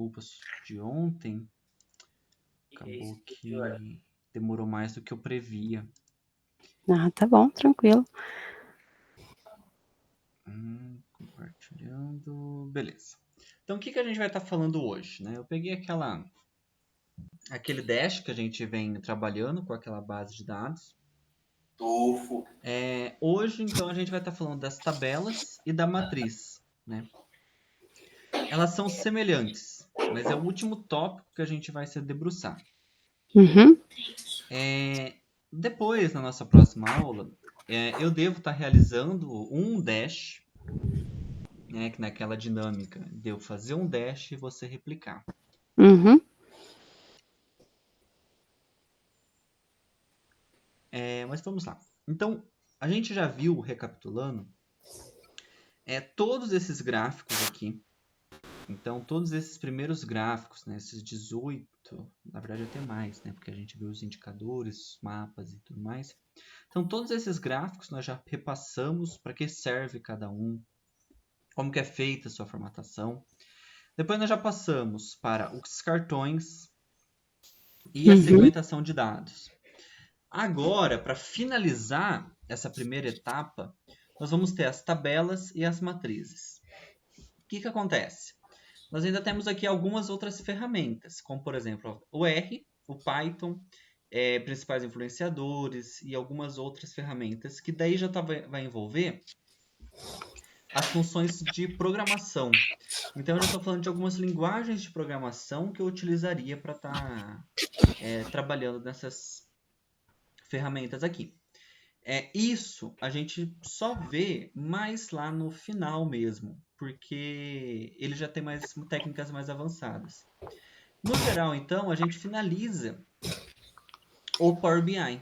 desculpas de ontem. Acabou que demorou mais do que eu previa. Ah, tá bom, tranquilo. Compartilhando. Beleza. Então, o que a gente vai estar falando hoje, né? Eu peguei aquele dash que a gente vem trabalhando com aquela base de dados. Hoje, então, a gente vai estar falando das tabelas e da matriz, né? Elas são semelhantes, mas é o último tópico que a gente vai se debruçar. Uhum. Depois, na nossa próxima aula, eu devo estar realizando um dash, né, que naquela dinâmica de eu fazer um dash e você replicar. Uhum. Mas vamos lá. Então, a gente já viu, recapitulando, todos esses gráficos aqui. Então, todos esses primeiros gráficos, né, esses 18, na verdade até mais, né, porque a gente viu os indicadores, os mapas e tudo mais. Então, todos esses gráficos nós já repassamos para que serve cada um, como que é feita a sua formatação. Depois nós já passamos para os cartões e a segmentação de dados. Agora, para finalizar essa primeira etapa, nós vamos ter as tabelas e as matrizes. O que acontece? Nós ainda temos aqui algumas outras ferramentas, como por exemplo o R, o Python, principais influenciadores e algumas outras ferramentas que daí já vai envolver as funções de programação. Então eu já estou falando de algumas linguagens de programação que eu utilizaria para estar trabalhando nessas ferramentas aqui. Isso a gente só vê mais lá no final mesmo, porque ele já tem mais técnicas mais avançadas. No geral, então, a gente finaliza o Power BI.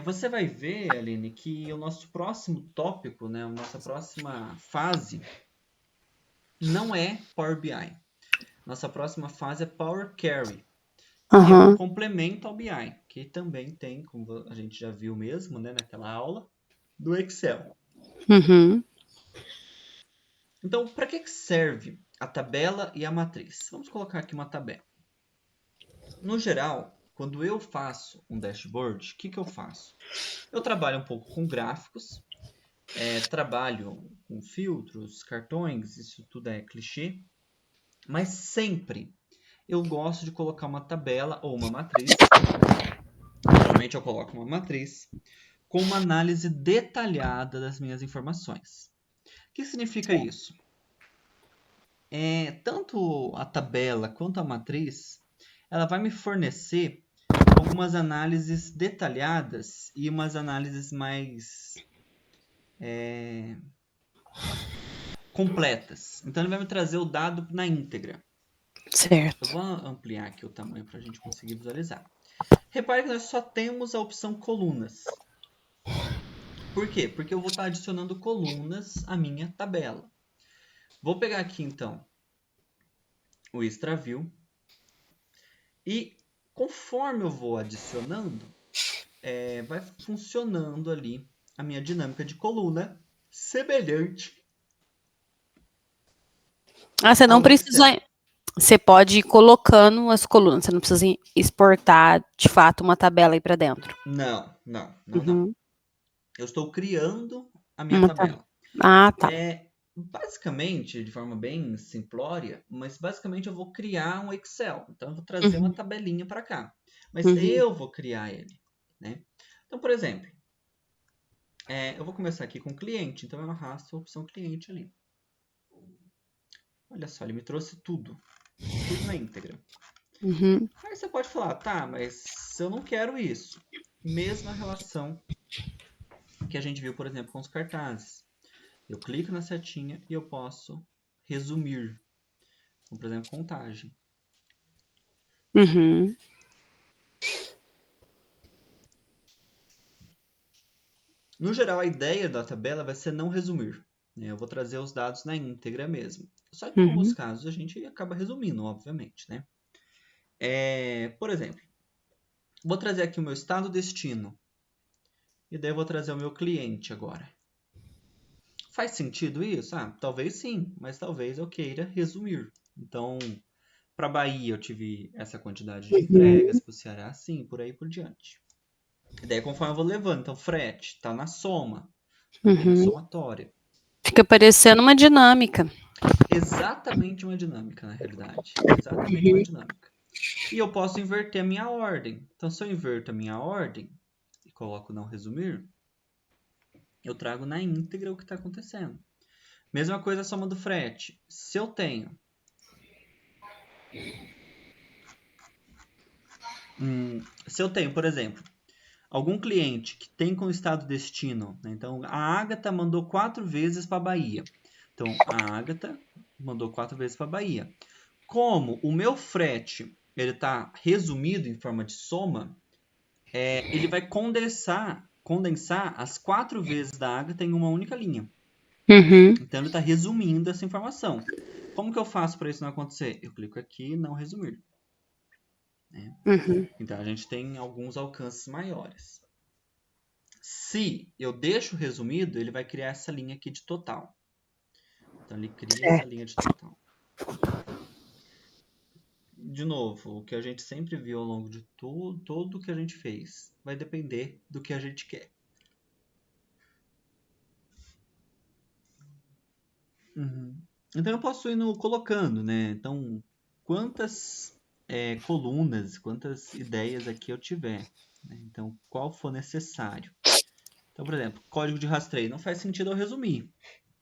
Você vai ver, Aline, que o nosso próximo tópico, né, a nossa próxima fase, não é Power BI. Nossa próxima fase é Power Query, que é um complemento ao BI, que também tem, como a gente já viu mesmo, né, naquela aula, do Excel. Uhum. Então, para que serve a tabela e a matriz? Vamos colocar aqui uma tabela. No geral, quando eu faço um dashboard, o que eu faço? Eu trabalho um pouco com gráficos, trabalho com filtros, cartões, isso tudo é clichê, mas sempre eu gosto de colocar uma tabela ou uma matriz. Geralmente eu coloco uma matriz com uma análise detalhada das minhas informações. O que significa isso? Tanto a tabela quanto a matriz, ela vai me fornecer algumas análises detalhadas e umas análises mais completas. Então, ele vai me trazer o dado na íntegra. Certo. Eu vou ampliar aqui o tamanho para a gente conseguir visualizar. Repare que nós só temos a opção colunas. Por quê? Porque eu vou estar adicionando colunas à minha tabela. Vou pegar aqui, então, o ExtraView. E conforme eu vou adicionando, vai funcionando ali a minha dinâmica de coluna semelhante Você não ao precisa. Excel. Você pode ir colocando as colunas, você não precisa exportar de fato uma tabela aí para dentro. Não, não, não, não. Uhum. Eu estou criando a minha Uma tabela. Ah, tá. Basicamente, de forma bem simplória, mas basicamente eu vou criar um Excel. Então, eu vou trazer uma Uhum. tabelinha para cá. Mas Uhum. eu vou criar ele, né? Então, por exemplo, eu vou começar aqui com cliente. Então, eu arrasto a opção cliente ali. Olha só, ele me trouxe tudo. Tudo na íntegra. Uhum. Aí você pode falar, tá, mas eu não quero isso. Mesma relação que a gente viu, por exemplo, com os cartazes. Eu clico na setinha e eu posso resumir. Como, por exemplo, contagem. Uhum. No geral, a ideia da tabela vai ser não resumir. Eu vou trazer os dados na íntegra mesmo. Só que em alguns Uhum. casos a gente acaba resumindo, obviamente, né? Por exemplo, vou trazer aqui o meu estado destino. E daí eu vou trazer o meu cliente agora. Faz sentido isso? Talvez sim, mas talvez eu queira resumir. Então, para Bahia eu tive essa quantidade de entregas, para o Ceará assim, por aí por diante. E daí conforme eu vou levando, então frete está na soma, aqui na somatória. Fica parecendo uma dinâmica. Exatamente uma dinâmica, na realidade. Exatamente uma dinâmica. E eu posso inverter a minha ordem. Então, se eu inverto a minha ordem e coloco não resumir, eu trago na íntegra o que está acontecendo. Mesma coisa a soma do frete. Se eu tenho por exemplo, algum cliente que tem como estado destino, né? Então a Ágata mandou 4 vezes para Bahia. Então a Ágata mandou 4 vezes para Bahia. Como o meu frete ele está resumido em forma de soma, ele vai condensar as 4 vezes da Ágata em uma única linha. Então ele está resumindo essa informação. Como que eu faço para isso não acontecer? Eu clico aqui não resumir. Né? Então a gente tem alguns alcances maiores. Se eu deixo resumido, ele vai criar essa linha aqui de total. Então ele cria essa linha de total. De novo, o que a gente sempre viu ao longo de todo o que a gente fez vai depender do que a gente quer. Então eu posso ir colocando, né? Então, quantas colunas, quantas ideias aqui eu tiver. Né? Então, qual for necessário. Então, por exemplo, código de rastreio. Não faz sentido eu resumir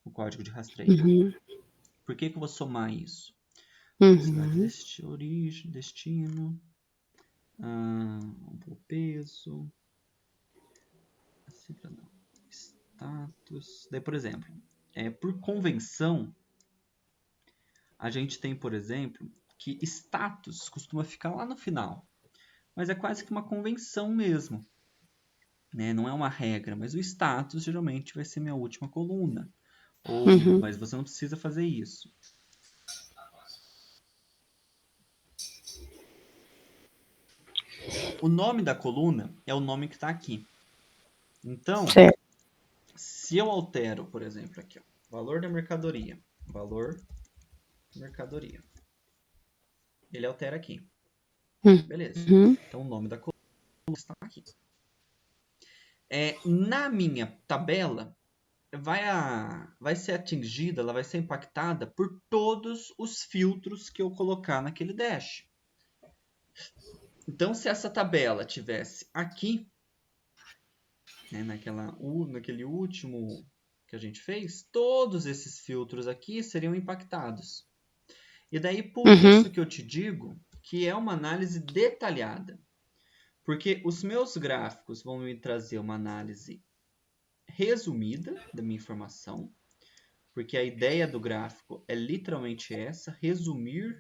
o código de rastreio. Por que eu vou somar isso? Cidade de origem, destino, o peso, cifra não, status. Daí, por exemplo, por convenção, a gente tem, por exemplo, que status costuma ficar lá no final, mas é quase que uma convenção mesmo. Né? Não é uma regra, mas o status geralmente vai ser minha última coluna. Mas você não precisa fazer isso. O nome da coluna é o nome que está aqui. Então, se eu altero, por exemplo, aqui, ó, valor da mercadoria, ele altera aqui. Beleza. Então, o nome da coluna está aqui. Na minha tabela, vai ser atingida, ela vai ser impactada por todos os filtros que eu colocar naquele dash. Então, se essa tabela tivesse aqui, né, naquele último que a gente fez, todos esses filtros aqui seriam impactados. E daí, por isso que eu te digo que é uma análise detalhada. Porque os meus gráficos vão me trazer uma análise resumida da minha informação, porque a ideia do gráfico é literalmente essa, resumir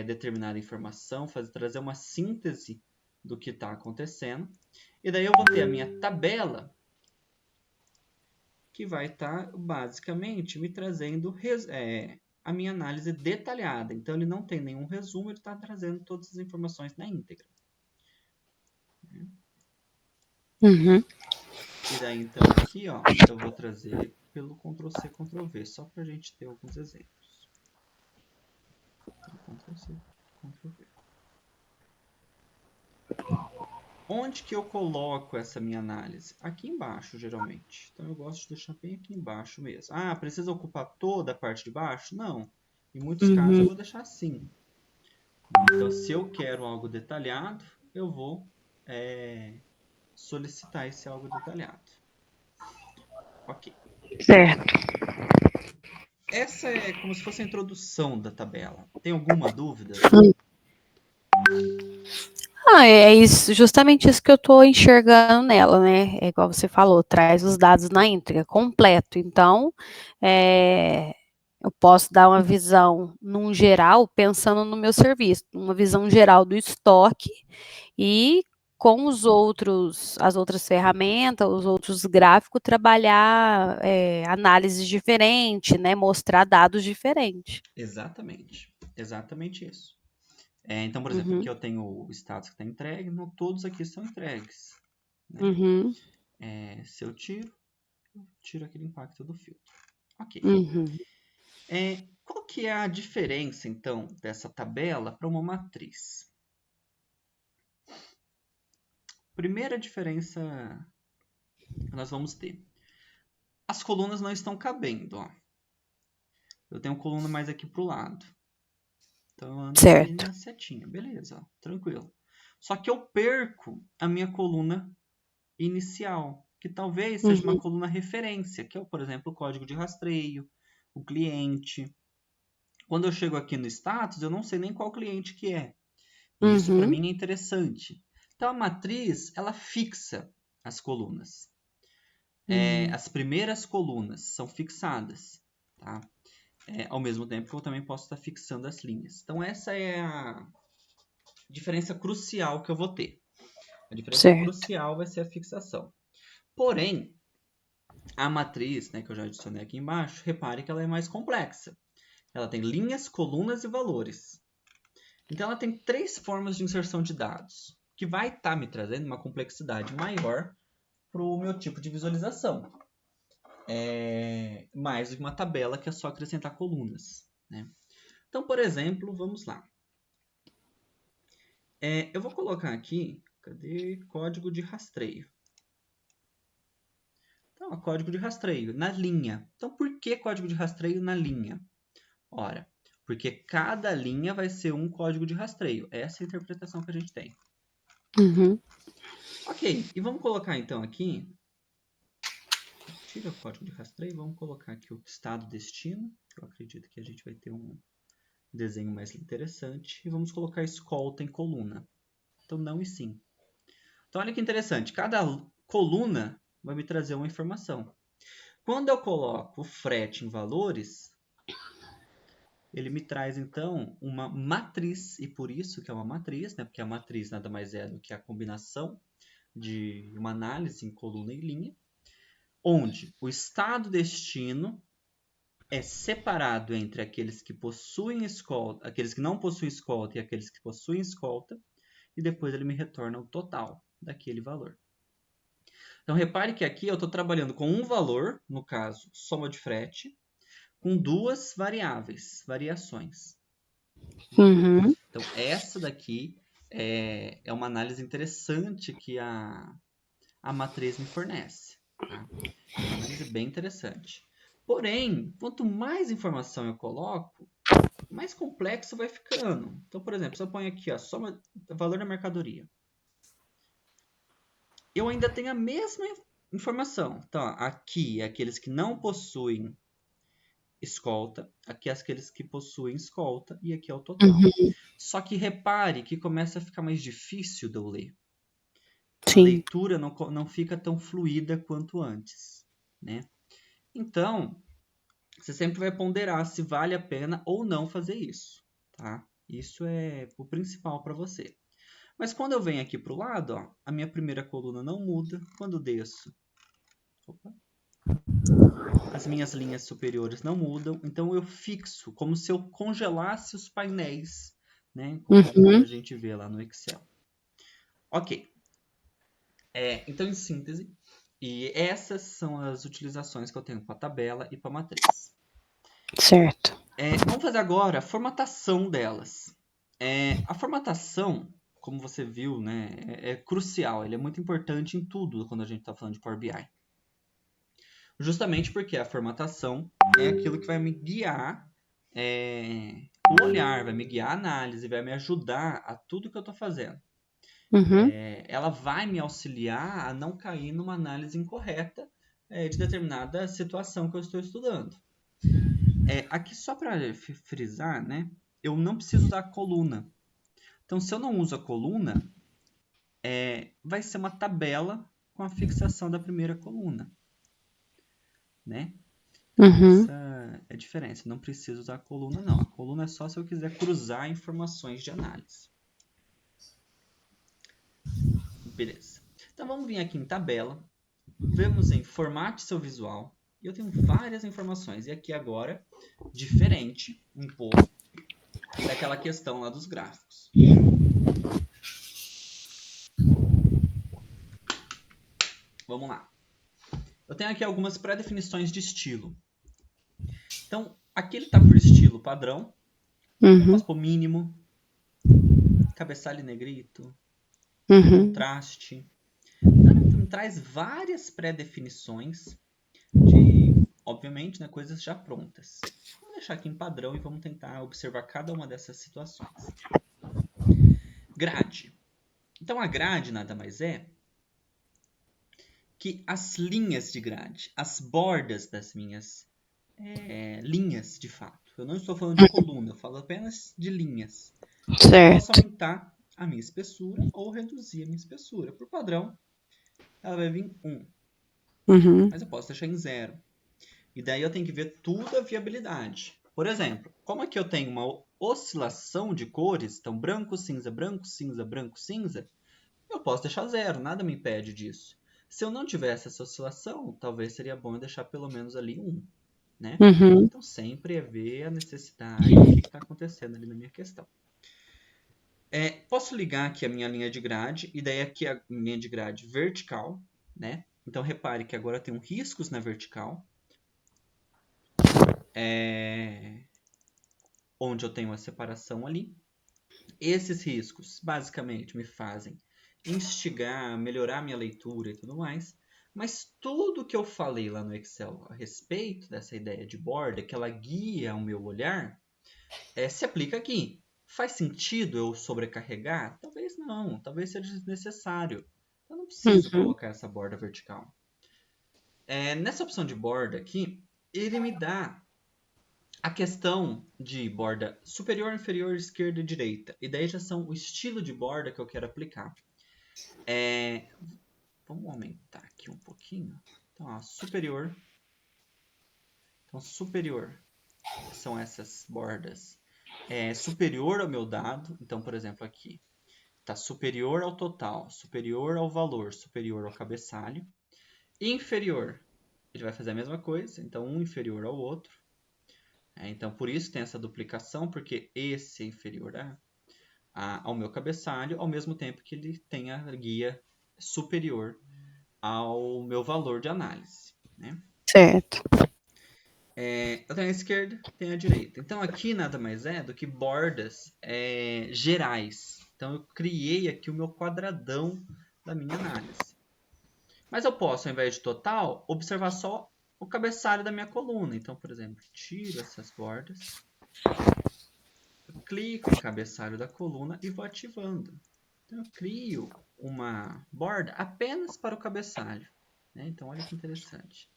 determinada informação, trazer uma síntese do que está acontecendo. E daí eu vou ter a minha tabela, que vai estar basicamente me trazendo a minha análise detalhada. Então ele não tem nenhum resumo, ele está trazendo todas as informações na íntegra. E daí então aqui, ó, eu vou trazer pelo Ctrl+C, Ctrl+V, só para a gente ter alguns exemplos. Então, Ctrl+C, Ctrl+V. Onde que eu coloco essa minha análise? Aqui embaixo, geralmente. Então eu gosto de deixar bem aqui embaixo mesmo. Ah, precisa ocupar toda a parte de baixo? Não. Em muitos casos eu vou deixar assim. Então, se eu quero algo detalhado, eu vou solicitar esse algo detalhado. Ok. Certo. Essa é como se fosse a introdução da tabela. Tem alguma dúvida? É isso, justamente isso que eu estou enxergando nela, né? É igual você falou, traz os dados na íntegra, completo. Então, eu posso dar uma visão num geral, pensando no meu serviço, uma visão geral do estoque e com as outras ferramentas, os outros gráficos, trabalhar análises diferentes, né? Mostrar dados diferentes. Exatamente. Exatamente isso. Então, por exemplo, aqui eu tenho o status que está entregue, não todos aqui são entregues. Né? Se eu tiro aquele impacto do filtro. Ok. qual que é a diferença, então, dessa tabela para uma matriz? Primeira diferença que nós vamos ter. As colunas não estão cabendo, ó. Eu tenho coluna mais aqui para o lado. Então eu ando aqui Certo. na setinha. Beleza, ó, tranquilo. Só que eu perco a minha coluna inicial, que talvez seja uma coluna referência, que é, por exemplo, o código de rastreio, o cliente. Quando eu chego aqui no status, eu não sei nem qual cliente que é. E isso para mim é interessante. Então a matriz, ela fixa as colunas. As primeiras colunas são fixadas, tá? Ao mesmo tempo que eu também posso estar fixando as linhas. Então essa é a diferença crucial que eu vou ter. A diferença crucial vai ser a fixação. Porém, a matriz, né, que eu já adicionei aqui embaixo, repare que ela é mais complexa. Ela tem linhas, colunas e valores. Então, ela tem 3 formas de inserção de dados, que vai estar me trazendo uma complexidade maior para o meu tipo de visualização. Mais do que uma tabela que é só acrescentar colunas, né? Então, por exemplo, vamos lá. Eu vou colocar aqui, cadê? Código de rastreio. Então, código de rastreio na linha. Então, por que código de rastreio na linha? Ora, porque cada linha vai ser um código de rastreio. Essa é a interpretação que a gente tem. Ok, e vamos colocar então aqui. Tira o código de rastreio, vamos colocar aqui o estado destino. Eu acredito que a gente vai ter um desenho mais interessante. E vamos colocar escolta em coluna. Então, não e sim. Então, olha que interessante. Cada coluna vai me trazer uma informação. Quando eu coloco o frete em valores, ele me traz, então, uma matriz. E por isso que é uma matriz, né? Porque a matriz nada mais é do que a combinação de uma análise em coluna e linha, onde o estado destino é separado entre aqueles que possuem escolta, aqueles que não possuem escolta e aqueles que possuem escolta, e depois ele me retorna o total daquele valor. Então, repare que aqui eu estou trabalhando com um valor, no caso, soma de frete, com 2 variações. Então, essa daqui é uma análise interessante que a matriz me fornece. Tá? É uma análise bem interessante. Porém, quanto mais informação eu coloco, mais complexo vai ficando. Então, por exemplo, se eu ponho aqui, ó, soma valor da mercadoria. Eu ainda tenho a mesma informação. Então, ó, aqui é aqueles que não possuem escolta, aqui é aqueles que possuem escolta e aqui é o total. Só que repare que começa a ficar mais difícil de eu ler. A leitura não fica tão fluida quanto antes, né? Então, você sempre vai ponderar se vale a pena ou não fazer isso, tá? Isso é o principal para você. Mas quando eu venho aqui para o lado, ó, a minha primeira coluna não muda. Quando desço, as minhas linhas superiores não mudam. Então, eu fixo como se eu congelasse os painéis, né? Como a gente vê lá no Excel. Ok. Então, em síntese, e essas são as utilizações que eu tenho para a tabela e para a matriz. Certo. Vamos fazer agora a formatação delas. A formatação, como você viu, né, é crucial. Ele é muito importante em tudo quando a gente está falando de Power BI. Justamente porque a formatação é aquilo que vai me guiar o olhar, vai me guiar a análise, vai me ajudar a tudo que eu estou fazendo. Ela vai me auxiliar a não cair numa análise incorreta de determinada situação que eu estou estudando. Aqui só para frisar, né, eu não preciso usar a coluna. Então, se eu não uso a coluna, vai ser uma tabela com a fixação da primeira coluna, né? Essa é a diferença. Eu não preciso usar a coluna, não. A coluna é só se eu quiser cruzar informações de análise. Beleza. Então, vamos vir aqui em tabela. Vemos em formate seu visual. E eu tenho várias informações. E aqui agora, diferente um pouco daquela questão lá dos gráficos. Vamos lá. Eu tenho aqui algumas pré-definições de estilo. Então, Aqui ele está por estilo padrão. Eu Uhum. posso pôr mínimo, cabeçalho negrito, Uhum. contraste. Então, traz várias pré-definições de, obviamente, né, coisas já prontas. Vou deixar aqui em padrão e vamos tentar observar cada uma dessas situações. Grade. Então, a grade nada mais é que as linhas de grade, as bordas das minhas linhas, de fato. Eu não estou falando de coluna, eu falo apenas de linhas. Então, eu posso Certo. aumentar a minha espessura ou reduzir a minha espessura. Por padrão, ela vai vir 1, Uhum. mas eu posso deixar em 0. E daí eu tenho que ver tudo a viabilidade. Por exemplo, como aqui eu tenho uma oscilação de cores, então branco, cinza, branco, cinza, branco, cinza, eu posso deixar 0, nada me impede disso. Se eu não tivesse essa oscilação, talvez seria bom eu deixar pelo menos ali 1, né? Uhum. Então sempre é ver a necessidade, o que está acontecendo ali na minha questão. Posso ligar aqui a minha linha de grade, e daí aqui a linha de grade vertical, né? Então repare que agora tem um riscos na vertical, onde eu tenho a separação ali. Esses riscos basicamente me fazem instigar, melhorar minha leitura e tudo mais. Mas tudo que eu falei lá no Excel a respeito dessa ideia de borda, que ela guia o meu olhar, se aplica aqui. Faz sentido eu sobrecarregar? Talvez não, talvez seja desnecessário. Eu não preciso Uhum. colocar essa borda vertical. Nessa opção de borda aqui, ele me dá a questão de borda superior, inferior, esquerda e direita. E daí já são o estilo de borda que eu quero aplicar. Vamos aumentar aqui um pouquinho. Então, ó, superior. Então, superior são essas bordas. Superior ao meu dado. Então, por exemplo, aqui. Está superior ao total, superior ao valor, superior ao cabeçalho. Inferior, ele vai fazer a mesma coisa. Então, um inferior ao outro. Então, por isso tem essa duplicação, porque esse é inferior ao meu cabeçalho, ao mesmo tempo que ele tem a guia superior ao meu valor de análise, né? Certo. Eu tenho a esquerda, tenho a direita. Então aqui nada mais é do que bordas gerais. Então eu criei aqui o meu quadradão da minha análise. Mas eu posso, ao invés de total, observar só o cabeçalho da minha coluna. Então, por exemplo, tiro essas bordas, clico em cabeçalho da coluna e vou ativando. Então eu crio uma borda apenas para o cabeçalho, né? Então olha que interessante.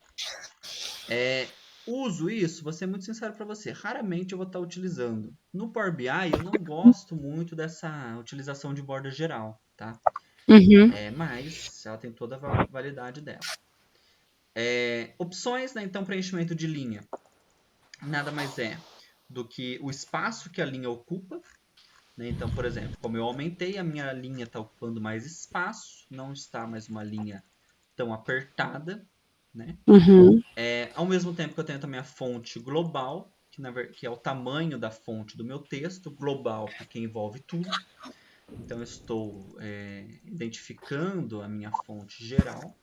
Uso isso, vou ser muito sincero para você, raramente eu vou estar utilizando. No Power BI eu não gosto muito dessa utilização de borda geral, tá? Uhum. Mas ela tem toda a validade dela. Opções, né? Então preenchimento de linha nada mais é do que o espaço que a linha ocupa. Então, por exemplo, como eu aumentei, a minha linha está ocupando mais espaço, não está mais uma linha tão apertada, né? Uhum. Ao mesmo tempo que eu tenho também a fonte global, que é o tamanho da fonte do meu texto, global porque envolve tudo. Então, eu estou identificando a minha fonte geral.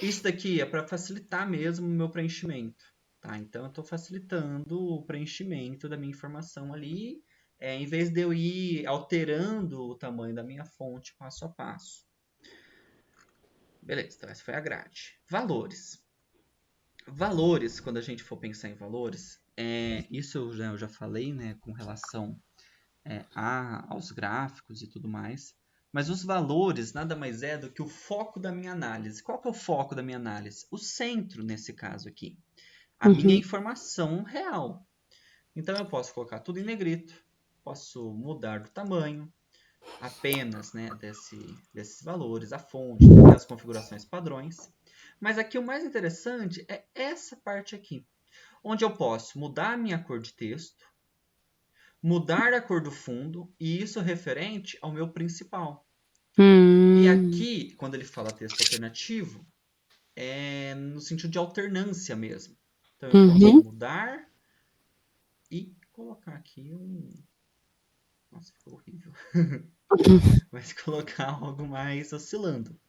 Isso daqui é para facilitar mesmo o meu preenchimento. Tá? Então, eu estou facilitando o preenchimento da minha informação ali, em vez de eu ir alterando o tamanho da minha fonte passo a passo. Beleza, então essa foi a grade. Valores. Valores, quando a gente for pensar em valores, isso eu já falei, né, com relação aos gráficos e tudo mais. Mas os valores nada mais é do que o foco da minha análise. Qual que é o foco da minha análise? O centro, nesse caso aqui. A minha Uhum. informação real. Então eu posso colocar tudo em negrito, posso mudar do tamanho, apenas, né, desses valores, a fonte, ter as configurações padrões. Mas aqui o mais interessante é essa parte aqui, onde eu posso mudar a minha cor de texto, mudar a cor do fundo, e isso referente ao meu principal. E Hum. aqui, quando ele fala texto alternativo, é no sentido de alternância mesmo. Então eu posso Uhum. mudar e colocar aqui um... Nossa, ficou horrível. Mas colocar algo mais oscilando.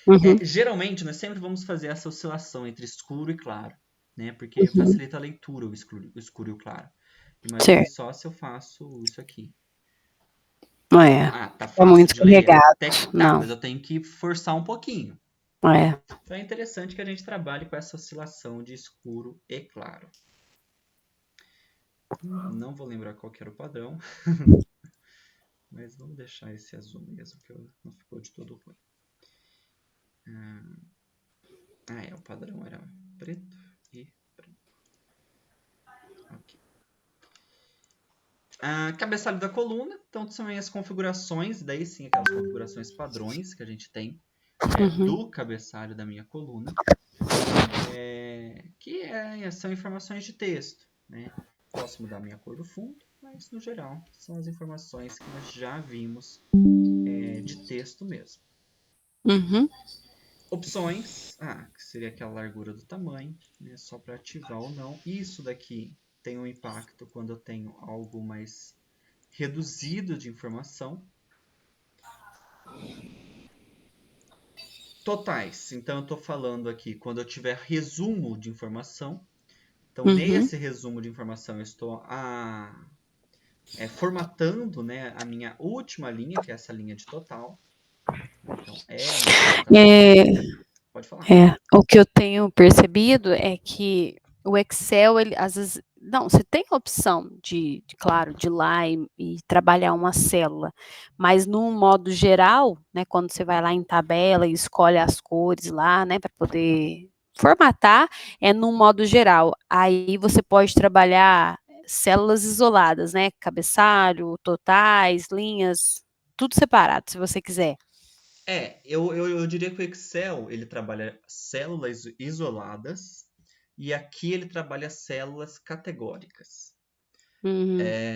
Uhum. Geralmente, nós sempre vamos fazer essa oscilação entre escuro e claro. né? Porque facilita a leitura o escuro e o claro. Imagine Certo. só se eu faço isso aqui. É. Tá É fácil muito de ler? escorregado. Até que tá, Não. mas eu tenho que forçar um pouquinho. É. Então é interessante que a gente trabalhe com essa oscilação de escuro e claro. Não vou lembrar qual que era o padrão, mas vamos deixar esse azul mesmo, que não ficou de todo ruim. O padrão era preto e branco. Ok. Cabeçalho da coluna, então são as configurações, daí sim aquelas configurações padrões que a gente tem do cabeçalho da minha coluna, são informações de texto, né? Posso mudar a minha cor do fundo, mas no geral são as informações que nós já vimos de texto mesmo. Opções, que seria aquela largura do tamanho, né? Só para ativar ou não. Isso daqui tem um impacto quando eu tenho algo mais reduzido de informação. Totais, então eu estou falando aqui quando eu tiver resumo de informação. Então, nesse resumo de informação, eu estou formatando, né, a minha última linha, que é essa linha de total. Então, é uma formatação. Pode falar. O que eu tenho percebido é que o Excel, ele, às vezes, não, você tem a opção claro, de ir lá e trabalhar uma célula, mas no modo geral, né, quando você vai lá em tabela e escolhe as cores lá, né, para poder formatar, é no modo geral. Aí você pode trabalhar células isoladas, né, cabeçalho, totais, linhas, tudo separado, se você quiser. Eu diria que o Excel, ele trabalha células isoladas e aqui ele trabalha células categóricas.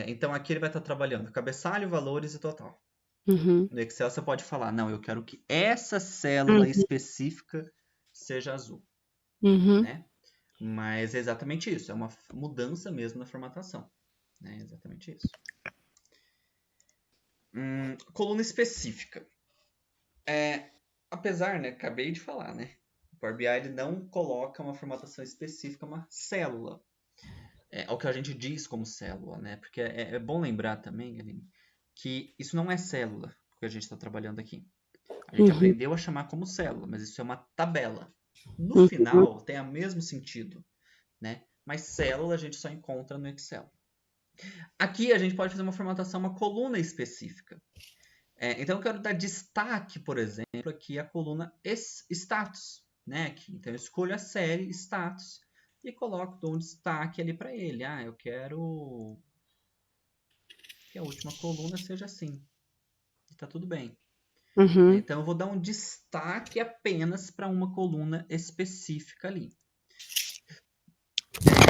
Então, aqui ele vai estar trabalhando cabeçalho, valores e total. No Excel você pode falar, não, eu quero que essa célula específica seja azul, né? Mas é exatamente isso, é uma mudança mesmo na formatação, né? Exatamente isso. Coluna específica. Apesar, né, acabei de falar, né? O Power BI ele não coloca uma formatação específica, uma célula. É o que a gente diz como célula, né? Porque é bom lembrar também, Aline, que isso não é célula que a gente está trabalhando aqui. A gente aprendeu a chamar como célula, mas isso é uma tabela. No final, tem o mesmo sentido, né? Mas célula a gente só encontra no Excel. Aqui a gente pode fazer uma formatação, uma coluna específica. Então eu quero dar destaque, por exemplo, aqui a coluna status, né? Aqui. Então eu escolho a série status e dou um destaque ali para ele. Eu quero que a última coluna seja assim. E tá tudo bem. Então eu vou dar um destaque apenas para uma coluna específica ali.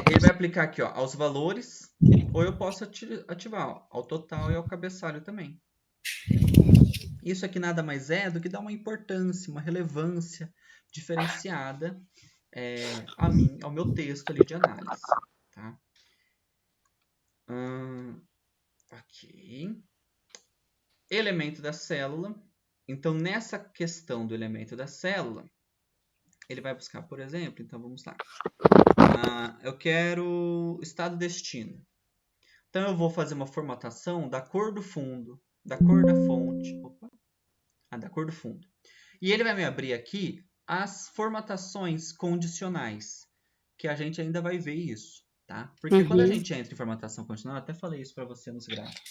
Ele vai aplicar aqui, ó, aos valores, ou eu posso ativar ao total e ao cabeçalho também. Isso aqui nada mais é do que dar uma importância, uma relevância diferenciada ao meu texto ali de análise. Tá? Ok. Elemento da célula. Então, nessa questão do elemento da célula, ele vai buscar, por exemplo, então vamos lá. Eu quero estado destino. Então, eu vou fazer uma formatação da cor do fundo, da cor da fonte, da cor do fundo. E ele vai me abrir aqui as formatações condicionais, que a gente ainda vai ver isso, tá? Porque quando a gente entra em formatação condicional, eu até falei isso para você nos gráficos,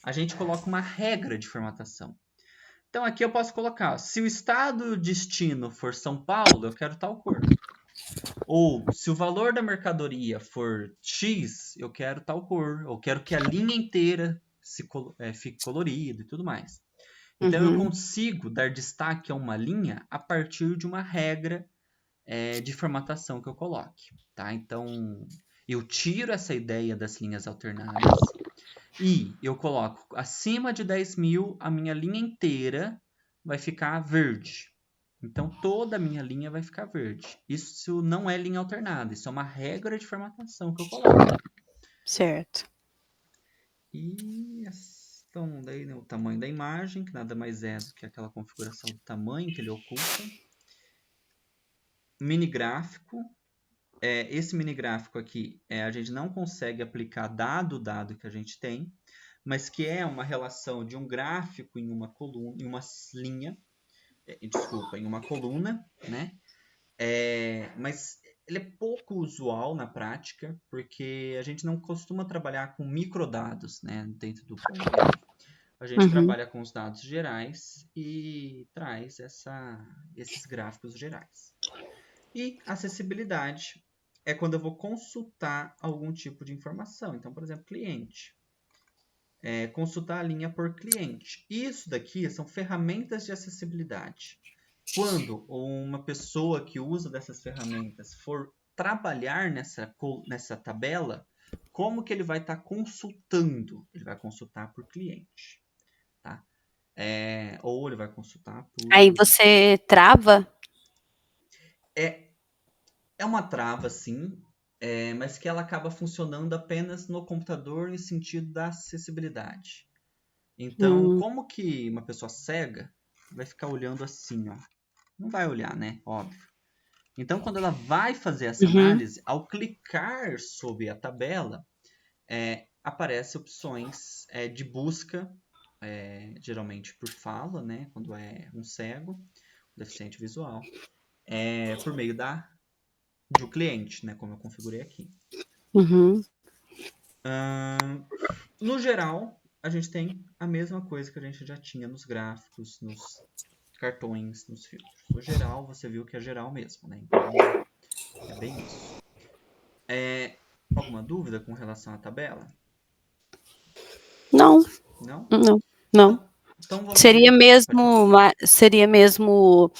a gente coloca uma regra de formatação. Então aqui eu posso colocar, se o estado destino for São Paulo, eu quero tal cor. Ou se o valor da mercadoria for X, eu quero tal cor. Eu quero que a linha inteira fique colorida e tudo mais. Então eu consigo dar destaque a uma linha a partir de uma regra de formatação que eu coloque. Tá? Então eu tiro essa ideia das linhas alternadas e eu coloco acima de 10.000, a minha linha inteira vai ficar verde. Então toda a minha linha vai ficar verde. Isso não é linha alternada, isso é uma regra de formatação que eu coloco. Certo. E então, daí, né, o tamanho da imagem, que nada mais é do que aquela configuração do tamanho que ele ocupa. Mini gráfico. esse mini gráfico aqui, a gente não consegue aplicar dado que a gente tem, mas que é uma relação de um gráfico em uma coluna, em uma linha, desculpa, em uma coluna, né? Mas ele é pouco usual na prática, porque a gente não costuma trabalhar com microdados, né, dentro do Power BI. A gente trabalha com os dados gerais e traz esses gráficos gerais. E acessibilidade é quando eu vou consultar algum tipo de informação. Então, por exemplo, cliente. Consultar a linha por cliente. Isso daqui são ferramentas de acessibilidade. Quando uma pessoa que usa dessas ferramentas for trabalhar nessa tabela, como que ele vai estar consultando? Ele vai consultar por cliente, tá? Ou ele vai consultar por... Aí você trava? É uma trava, sim, mas que ela acaba funcionando apenas no computador em sentido da acessibilidade. Então, como que uma pessoa cega vai ficar olhando assim, ó? Não vai olhar, né? Óbvio. Então, quando ela vai fazer essa análise, ao clicar sobre a tabela, aparece opções de busca, geralmente por fala, né? Quando é um cego, um deficiente visual, por meio de um cliente, né? Como eu configurei aqui. No geral, a gente tem a mesma coisa que a gente já tinha nos gráficos, nos cartões, nos filtros. O geral, você viu que é geral mesmo, né? Então, é bem isso. Alguma dúvida com relação à tabela? Não, Não? não, não. Então vamos Seria ver. mesmo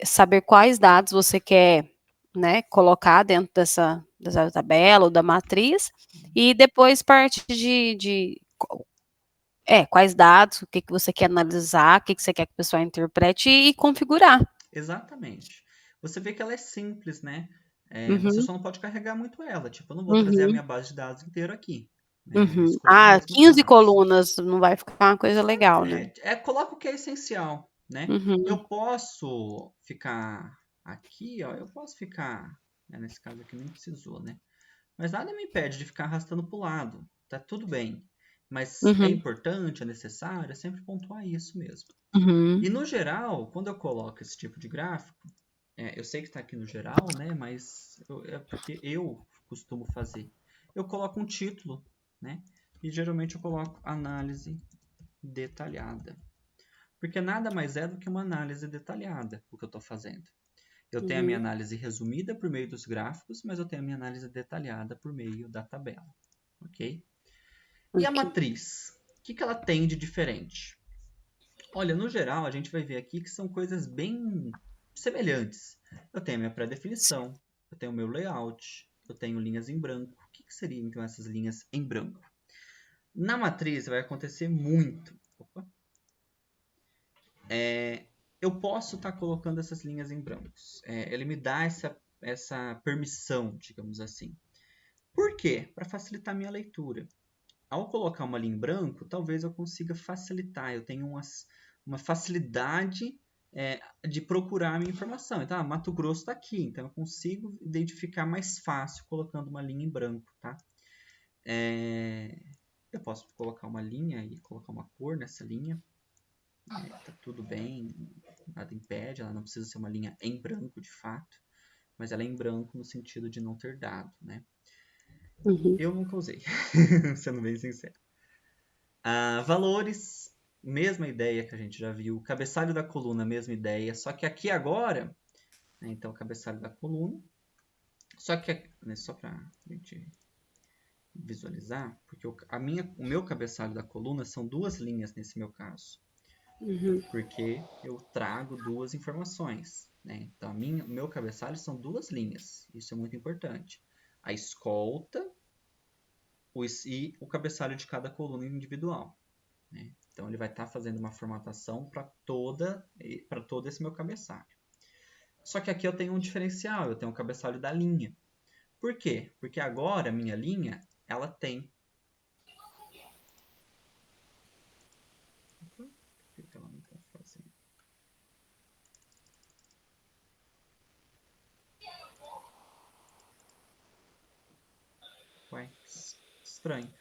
saber quais dados você quer, né, colocar dentro dessa tabela ou da matriz, e depois parte quais dados, o que você quer analisar, o que você quer que o pessoal interprete e configurar. Exatamente. Você vê que ela é simples, né? Você Uhum, só não pode carregar muito ela. Tipo, eu não vou trazer a uhum, minha base de dados inteira aqui. Eu uhum. escolhi mesmo os 15 dados. colunas não vai ficar uma coisa legal, né? Coloca o que é essencial, né? Uhum, Eu posso ficar aqui, ó. Eu posso ficar... nesse caso aqui nem precisou, né? Mas nada me impede de ficar arrastando para o lado. Tá tudo bem. Mas é uhum, importante, é necessário, é sempre pontuar isso mesmo. uhum, E no geral, quando eu coloco esse tipo de gráfico, eu sei que está aqui no geral, né? Mas é porque eu costumo fazer. Eu coloco um título, né? E geralmente eu coloco análise detalhada. Porque nada mais é do que uma análise detalhada o que eu estou fazendo. Eu tenho a minha uhum. análise resumida por meio dos gráficos, mas eu tenho a minha análise detalhada por meio da tabela. Ok? E a Ok. matriz? O que ela tem de diferente? Olha, no geral, a gente vai ver aqui que são coisas bem semelhantes. Eu tenho a minha pré-definição, eu tenho o meu layout, eu tenho linhas em branco. O que seriam então essas linhas em branco? Na matriz vai acontecer muito. Opa. Eu posso estar colocando essas linhas em brancos. Ele me dá essa permissão, digamos assim. Por quê? Para facilitar a minha leitura. Ao colocar uma linha em branco, talvez eu consiga facilitar. Eu tenho uma facilidade de procurar a minha informação. Então, Mato Grosso está aqui, então eu consigo identificar mais fácil colocando uma linha em branco, tá? Eu posso colocar uma linha e colocar uma cor nessa linha. Tá tudo bem, nada impede, ela não precisa ser uma linha em branco de fato, mas ela é em branco no sentido de não ter dado, né? Uhum. Eu nunca usei, sendo bem sincero. Valores, mesma ideia que a gente já viu. Cabeçalho da coluna, mesma ideia. Só que aqui agora, né, então, cabeçalho da coluna. Só que, né, só para a gente visualizar, porque o meu cabeçalho da coluna são duas linhas nesse meu caso. Uhum. Porque eu trago duas informações. Né? Então, o meu cabeçalho são duas linhas. Isso é muito importante. A escolta e o cabeçalho de cada coluna individual. Né? Então, ele vai estar fazendo uma formatação para todo esse meu cabeçalho. Só que aqui eu tenho um diferencial, eu tenho o cabeçalho da linha. Por quê? Porque agora a minha linha, ela tem... Opa, por que ela não está fazendo? estranho.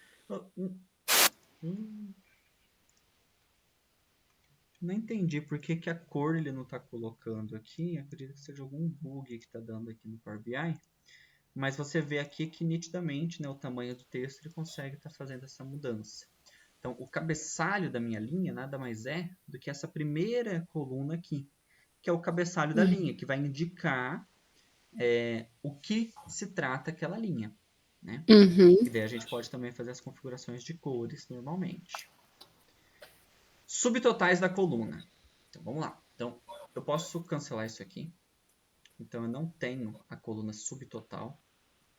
Não entendi por que a cor ele não está colocando aqui. Eu acredito que seja algum bug que está dando aqui no Power BI. Mas você vê aqui que nitidamente, né, o tamanho do texto ele consegue estar fazendo essa mudança. Então, o cabeçalho da minha linha nada mais é do que essa primeira coluna aqui, que é o cabeçalho da linha, que vai indicar o que se trata aquela linha. Né? E daí a gente pode também fazer as configurações de cores normalmente. Subtotais da coluna. Então, vamos lá. Então, eu posso cancelar isso aqui. Então, eu não tenho a coluna subtotal,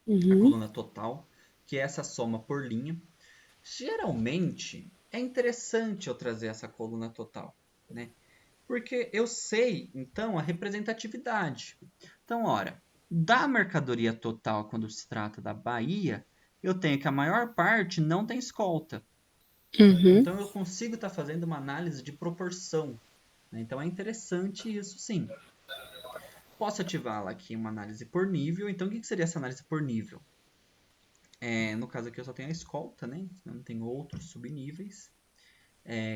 a coluna total, que é essa soma por linha. Geralmente, é interessante eu trazer essa coluna total, né? Porque eu sei, então, a representatividade. Então, ora, da mercadoria total, quando se trata da Bahia, eu tenho que a maior parte não tem escolta. Então, eu consigo estar fazendo uma análise de proporção. Né? Então, é interessante isso sim. Posso ativá-la aqui uma análise por nível. Então, o que seria essa análise por nível? No caso aqui, eu só tenho a escolta, né? Eu não tenho outros subníveis.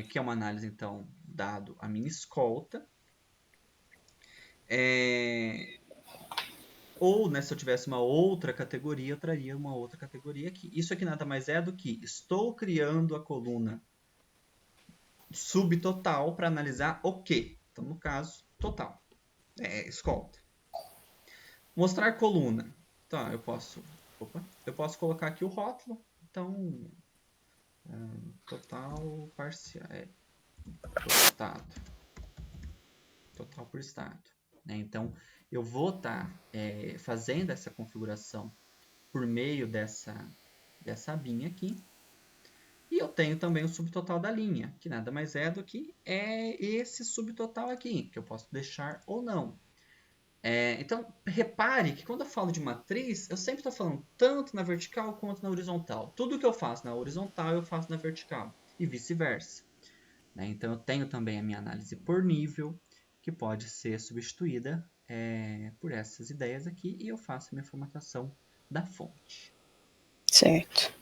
Que é uma análise, então, dado a minha escolta. Ou, né, se eu tivesse uma outra categoria, eu traria uma outra categoria aqui. Isso aqui nada mais é do que estou criando a coluna subtotal para analisar o quê? Então, no caso, total. Escolta. Mostrar coluna. Então, eu posso colocar aqui o rótulo. Então, total parcial. Por estado. Total por estado. Né? Então, eu vou estar fazendo essa configuração por meio dessa abinha aqui. E eu tenho também o subtotal da linha, que nada mais é do que esse subtotal aqui, que eu posso deixar ou não. Então, repare que quando eu falo de matriz, eu sempre estou falando tanto na vertical quanto na horizontal. Tudo que eu faço na horizontal, eu faço na vertical, e vice-versa. Né? Então, eu tenho também a minha análise por nível, que pode ser substituída por essas ideias aqui, e eu faço a minha formatação da fonte. Certo.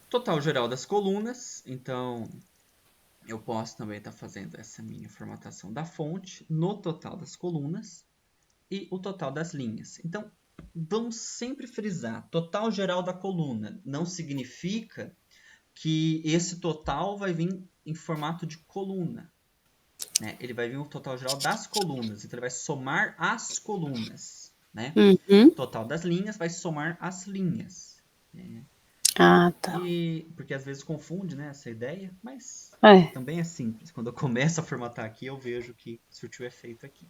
Total geral das colunas, então eu posso também estar fazendo essa minha formatação da fonte no total das colunas e o total das linhas. Então, vamos sempre frisar, total geral da coluna não significa que esse total vai vir em formato de coluna. Né? Ele vai vir o total geral das colunas, então ele vai somar as colunas. Né? Total das linhas vai somar as linhas. Né? Ah, tá. Porque às vezes confunde, né, essa ideia, mas também é simples. Quando eu começo a formatar aqui, eu vejo que surtiu efeito aqui.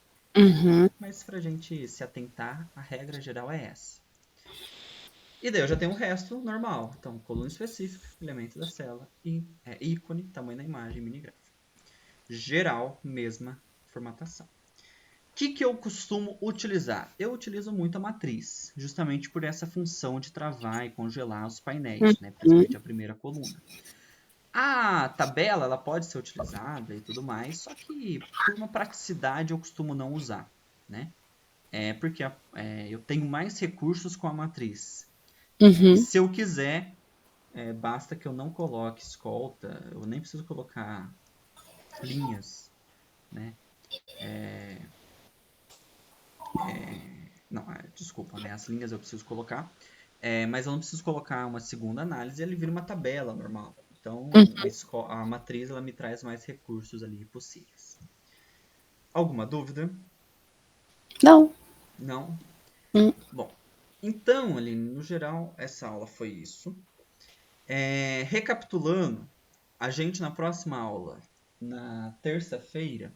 Mas para a gente se atentar, a regra geral é essa. E daí eu já tenho o resto normal. Então, coluna específica, elemento da célula, ícone, tamanho da imagem, mini gráfico. Geral, mesma formatação. O que eu costumo utilizar? Eu utilizo muito a matriz, justamente por essa função de travar e congelar os painéis, né? Principalmente a primeira coluna. A tabela ela pode ser utilizada e tudo mais, só que por uma praticidade eu costumo não usar, né? Porque eu tenho mais recursos com a matriz. E se eu quiser, basta que eu não coloque escolta, eu nem preciso colocar linhas, né? Não, desculpa, né? As linhas eu preciso colocar, mas eu não preciso colocar uma segunda análise, ele vira uma tabela normal. Então, a matriz ela me traz mais recursos ali possíveis. Alguma dúvida? Não. Não? Bom, então, Aline, no geral, essa aula foi isso. Recapitulando, a gente na próxima aula, na terça-feira,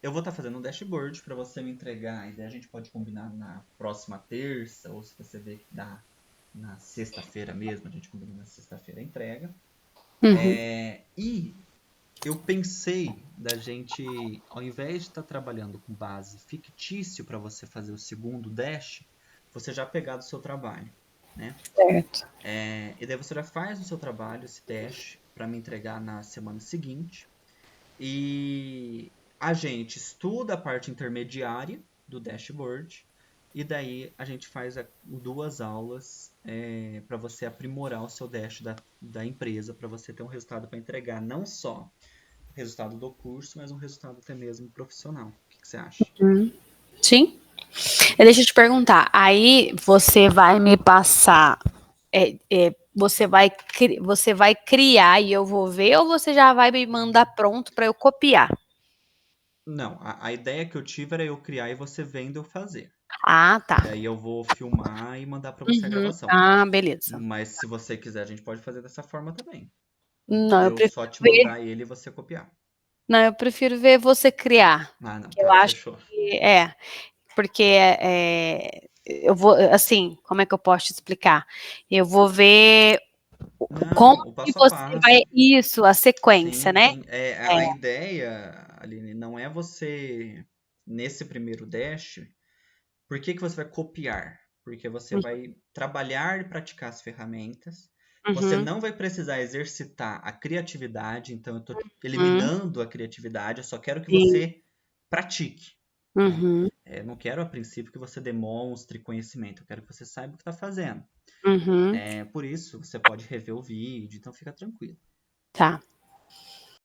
eu vou estar fazendo um dashboard para você me entregar, e daí a gente pode combinar na próxima terça, ou se você vê que dá na sexta-feira mesmo, a gente combina na sexta-feira a entrega. E eu pensei da gente, ao invés de estar trabalhando com base fictício para você fazer o segundo dash, você já pegar do seu trabalho, né? Certo. E daí você já faz o seu trabalho, esse dash, para me entregar na semana seguinte. E a gente estuda a parte intermediária do dashboard E daí a gente faz 2 aulas para você aprimorar o seu dash da empresa, para você ter um resultado para entregar, não só o resultado do curso, mas um resultado até mesmo profissional. O que você acha? Sim. Deixa eu te perguntar, aí você vai me passar, você vai criar e eu vou ver, ou você já vai me mandar pronto para eu copiar? Não, a ideia que eu tive era eu criar e você vendo eu fazer. Ah, tá. Daí eu vou filmar e mandar para você a gravação. Ah, beleza. Mas se você quiser, a gente pode fazer dessa forma também. Não, Eu só te ver, mandar ele e você copiar. não, eu prefiro ver você criar. Ah, não, Que eu tá, acho fechou. que porque eu vou, assim, como é que eu posso te explicar? Eu vou ver como Não, o que passo a você vai, passo. isso, a sequência, Sim, né? sim. A ideia, Aline, não é você, nesse primeiro dash, por que você vai copiar? Porque você vai trabalhar e praticar as ferramentas. Você Uhum, não vai precisar exercitar a criatividade, então eu estou uhum, eliminando a criatividade, eu só quero que sim, você pratique, né? uhum, Não quero, a princípio, que você demonstre conhecimento, eu quero que você saiba o que está fazendo. uhum, Por isso, você pode rever o vídeo, então fica tranquilo. tá.